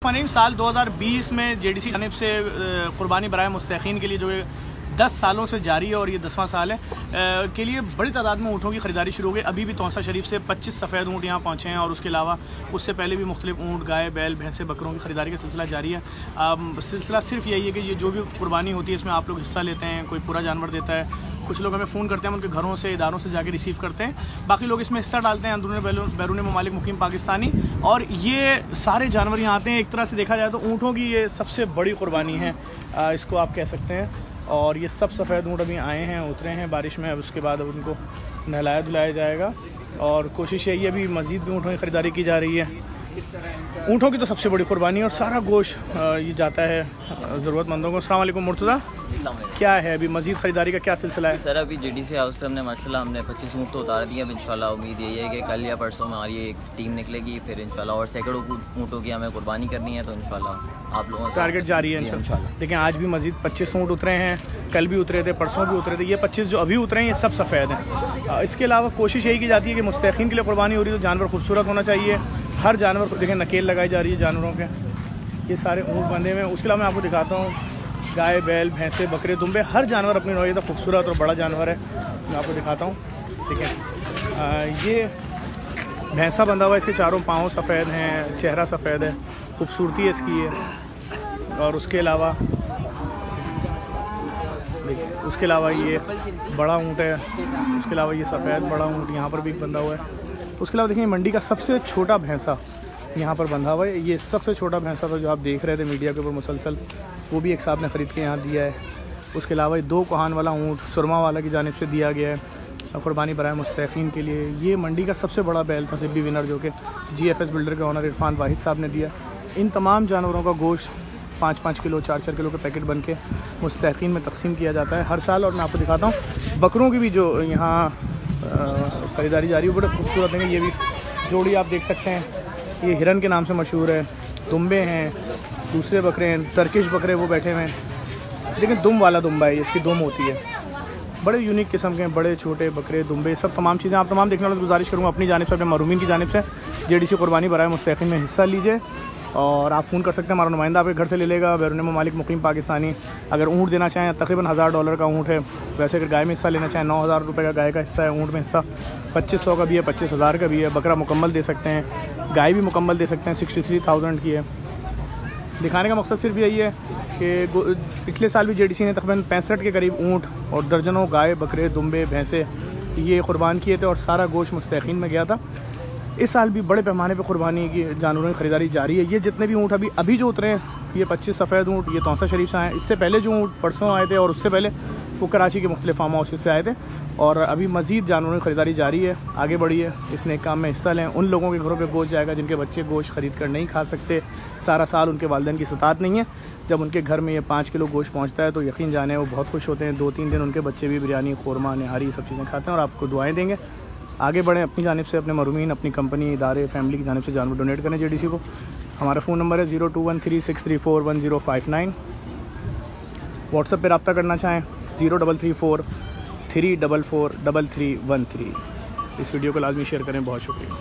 मनीम साल 2020 में जेडीसी जानिब से कुर्बानी बराए मुस्तहीक़ीन के लिए जो 10 सालों से जारी है और ये 10वां साल है के लिए बड़ी तादाद में ऊँटों की ख़रीदारी शुरू हो गई। अभी भी तौसा शरीफ से 25 सफ़ेद ऊँट यहाँ पहुँचे हैं और उसके अलावा उससे पहले भी मुख्तलिफ ऊँट, गाय, बैल, भैंसे, बकरों की ख़रीदारी का सिलसिला जारी है। सिलसिला सिर्फ यही है कि ये जो भी कुर्बानी होती है इसमें आप लोग हिस्सा लेते हैं, कोई पूरा जानवर देता है, कुछ लोग हमें फ़ोन करते हैं, उनके घरों से, इदारों से जाके रिसीव करते हैं, बाकी लोग इसमें हिस्सा डालते हैं, अंदरून बैरून ममालिक मुकीम पाकिस्तानी। और ये सारे जानवर यहाँ आते हैं। एक तरह से देखा जाए तो ऊँटों की ये सबसे बड़ी कुर्बानी है, इसको आप कह सकते हैं। और ये सब सफ़ेद ऊँट अभी आए हैं, उतरे हैं बारिश में, अब उसके बाद अब उनको नहलाया धुलाया जाएगा और कोशिश यही है अभी मज़ीद भी ऊँटों की ख़रीदारी की जा रही है। ऊँटों की तो सबसे बड़ी कुर्बानी है और सारा गोश्त ये जाता है ज़रूरतमंदों को। अस्सलाम वालेकुम मुर्तज़ा, क्या है अभी मज़ीद ख़रीदारी का क्या सिलसिला है? सर अभी जेडीसी हाउस पे हमने माशाल्लाह 25 ऊँट तो उतार दिए। अब इंशाल्लाह उम्मीद यही है कि कल या परसों में हमारी एक टीम निकलेगी, फिर इंशाल्लाह और सैकड़ों ऊँटों की हमें कुर्बानी करनी है। तो इंशाल्लाह आप लोगों का टारगेट जारी है इंशाल्लाह। देखिए आज भी मज़ीद 25 ऊँट उतरे हैं, कल भी उतरे थे, परसों भी उतरे थे। ये 25 जो अभी उतरे हैं ये सब सफ़ेद हैं। इसके अलावा कोशिश यही की जाती है कि मुस्तहीक़ीन के लिए कुर्बानी हो रही है तो जानवर खूबसूरत होना चाहिए। हर जानवर को देखें, नकेल लगाई जा रही है जानवरों के, ये सारे ऊँट बंधे हुए हैं। उसके अलावा मैं आपको दिखाता हूँ गाय, बैल, भैंसे, बकरे, दुम्बे, हर जानवर अपनी नौइयत खूबसूरत और बड़ा जानवर है। मैं आपको दिखाता हूँ, ठीक है। ये भैंसा बंधा हुआ है, इसके चारों पाँव सफ़ेद हैं, चेहरा सफ़ेद है, खूबसूरती है इसकी है। और उसके अलावा देखिए, उसके अलावा ये बड़ा ऊँट है, उसके अलावा ये सफ़ेद बड़ा ऊँट यहाँ पर भी बंधा हुआ है। उसके अलावा देखिए मंडी का सबसे छोटा भैंसा यहाँ पर बंधा हुआ है। ये सबसे छोटा भैंसा था जो आप देख रहे थे मीडिया के ऊपर मुसलसल, वो भी एक साहब ने ख़रीद के यहाँ दिया है। उसके अलावा 2 कोहान वाला ऊँट सुरमा वाला की जानिब से दिया गया है कुर्बानी बराए मुस्तहीक़ीन के लिए। ये मंडी का सबसे बड़ा बैल था सिब्बी विनर, जो कि GFS बिल्डर के ऑनर इरफान वाहिद साहब ने दिया। इन तमाम जानवरों का गोश्त 5-5 किलो 4-4 किलो के पैकेट बन के मुस्तहीक़ीन में तकसीम किया जाता है हर साल। और मैं आपको दिखाता हूँ बकरों की भी जो यहाँ ख़रीदारी जारी है, बड़े खूबसूरत हैं। ये भी जोड़ी आप देख सकते हैं, ये हिरन के नाम से मशहूर है। दुम्बे हैं, दूसरे बकरे हैं, टर्किश बकरे वो बैठे हुए हैं। लेकिन दुम वाला दुम्बा है, इसकी दुम होती है। बड़े यूनिक किस्म के हैं, बड़े छोटे बकरे, दुम्बे, सब तमाम चीज़ें आप तमाम देखने वाले गुजारिश करूँगा अपनी जानिब से, अपने महरूमीन की जानिब से जेडीसी कुर्बानी बराए मुस्तहीक़ीन में हिस्सा लीजिए। और आप फ़ोन कर सकते हैं, हमारा नुमाइंदा आपके घर से ले लेगा, बैरून ममालिक मुकीम पाकिस्तानी। अगर ऊँट देना चाहें तकरीबन $1000 का ऊँट है। वैसे अगर गाय में हिस्सा लेना चाहें 9000 रुपये का गाय का हिस्सा है, ऊँट में हिस्सा 2500 का भी है, 25000 का भी है। बकरा मुकम्मल दे सकते हैं, गाय भी मुकम्मल दे सकते हैं, 63,000 की है। दिखाने का मकसद सिर्फ यही है कि पिछले साल भी जेडीसी ने तकरीबन 65 के करीब ऊँट और दर्जनों गाय, बकरे, दुम्बे, भैंसे ये कुर्बान किए थे और सारा गोश्त मुस्तहीक़ीन में गया था। इस साल भी बड़े पैमाने पे कुर्बानी की जानवरों की ख़रीदारी जारी है। ये जितने भी ऊँट अभी जो उतरे हैं, ये 25 सफ़ेद ऊँट ये तौसा शरीफ से आए हैं। इससे पहले जो ऊँट परसों आए थे और उससे पहले वो कराची के मुख्तलिफ फार्म हाउसेस से आए थे। और अभी मज़ीद जानवरों की ख़रीदारी जारी है, आगे बढ़िए, इस नेक काम में हिस्सा लें। उन लोगों के घरों पे गोश्त जाएगा जिनके बच्चे गोश्त ख़रीद कर नहीं खा सकते, सारा साल उनके वालिदैन की सतात नहीं है। जब उनके घर में ये 5 किलो गोश्त पहुँचता है तो यकीन जाने वो बहुत खुश होते हैं। 2-3 दिन उनके बच्चे भी बिरयानी, ख़ुरमा, निहारी सब चीज़ें खाते हैं और आपको दुआएँ देंगे। आगे बढ़ें, अपनी जानिब से, अपने महरूमीन, अपनी कंपनी, इदारे, फैमिली की जानिब से जानवर डोनेट करें जेडीसी को। हमारा फ़ोन नंबर है 021363411059। व्हाट्सएप पर रब्ता करना चाहें 0334 344 3313। इस वीडियो को लाजमी शेयर करें। बहुत शुक्रिया।